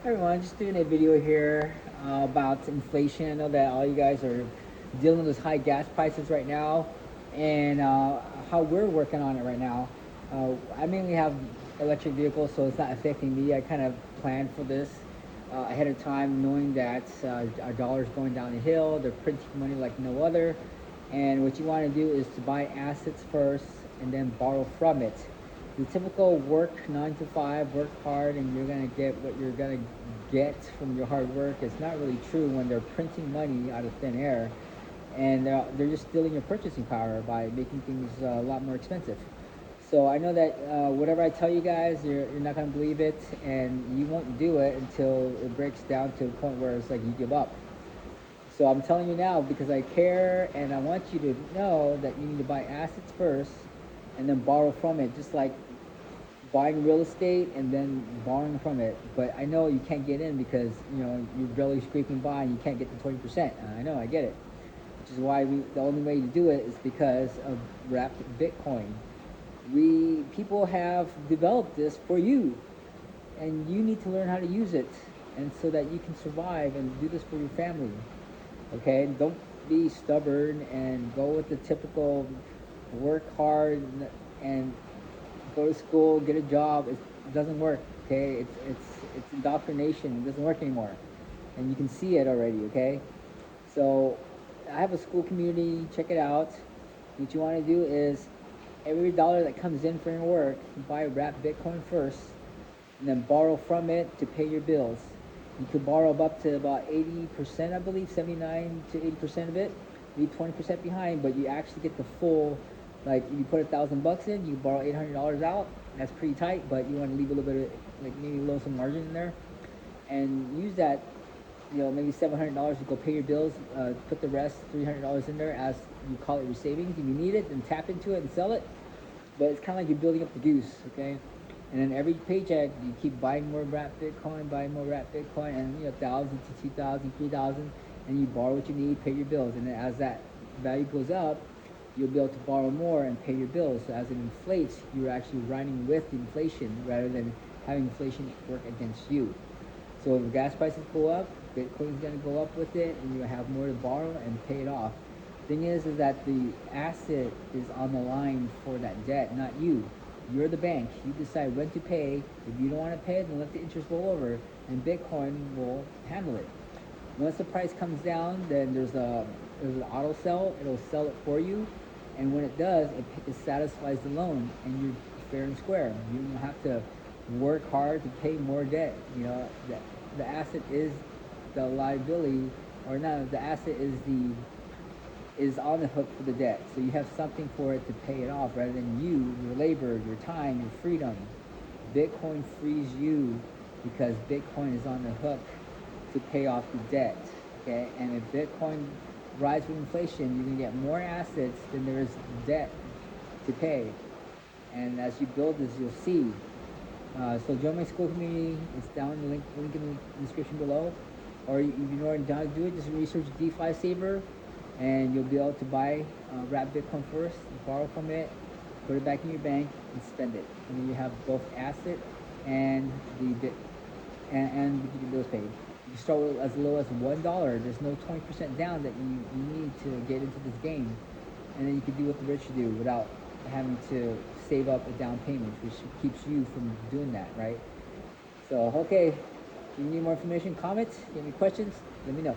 Hi everyone, just doing a video here about inflation. I know that all you guys are dealing with high gas prices right now, and how we're working on it right now. I mainly have electric vehicles, so it's not affecting me. I kind of planned for this ahead of time, knowing that our dollar's going down the hill. They're printing money like no other, and what you want to do is to buy assets first and then borrow from it. The typical work 9 to 5, work hard, and you're gonna get what you're gonna get from your hard work. It's not really true when they're printing money out of thin air, and they're just stealing your purchasing power by making things a lot more expensive. So I know that whatever I tell you guys, you're not gonna believe it, and you won't do it until it breaks down to a point where it's like you give up. So I'm telling you now because I care, and I want you to know that you need to buy assets first and then borrow from it, just like buying real estate and then borrowing from it. But I know you can't get in because you're barely scraping by and you can't get the 20%. I know, I get it. Which is why the only way to do it is because of wrapped Bitcoin. We people have developed this for you, and you need to learn how to use it, and so that you can survive and do this for your family. Okay, don't be stubborn and go with the typical work hard and go to school, get a job. It doesn't work. Okay, it's indoctrination. It doesn't work anymore, and you can see it already. Okay, so I have a school community. Check it out. What you want to do is every dollar that comes in from your work, buy wrap Bitcoin first, and then borrow from it to pay your bills. You could borrow up to about 80%, I believe, 79 to 80% of it. Leave 20% behind, but you actually get the full. Like if you put $1,000 in, you borrow $800 out. That's pretty tight, but you want to leave a little bit of, like, maybe a little some margin in there, and use that. Maybe $700 to go pay your bills. Put the rest, $300 in there as you call it your savings. If you need it, then tap into it and sell it. But it's kind of like you're building up the goose, okay? And then every paycheck, you keep buying more wrapped Bitcoin, buying more wrapped Bitcoin, and 1,000 to 2,000, 3,000, and you borrow what you need, pay your bills. And then as that value goes up, you'll be able to borrow more and pay your bills. So as it inflates, you're actually running with inflation rather than having inflation work against you. So if gas prices go up, Bitcoin's going to go up with it, and you have more to borrow and pay it off. Thing is that the asset is on the line for that debt, not you. You're the bank. You decide when to pay. If you don't want to pay it, then let the interest roll over, and Bitcoin will handle it. Once the price comes down, then there's an auto sell. It'll sell it for you, and when it does, it satisfies the loan, and you're fair and square. You don't have to work hard to pay more debt. The asset is the liability, or not. The asset is on the hook for the debt. So you have something for it to pay it off rather than you, your labor, your time, your freedom. Bitcoin frees you because Bitcoin is on the hook to pay off the debt. Okay, and if Bitcoin rises with inflation, you're gonna get more assets than there is debt to pay. And as you build this, you'll see. So join my school community. It's down in the link in the description below. Or if you already done do it, just research DeFi Saver, and you'll be able to buy wrap Bitcoin first, borrow from it, put it back in your bank, and spend it. And then you have both asset and the bit and you get your bills paid. You can start with as low as $1. There's no 20% down that you need to get into this game, and then you can do what the rich do without having to save up a down payment, which keeps you from doing that, right? So okay, if you need more information, comments, you have any questions, let me know.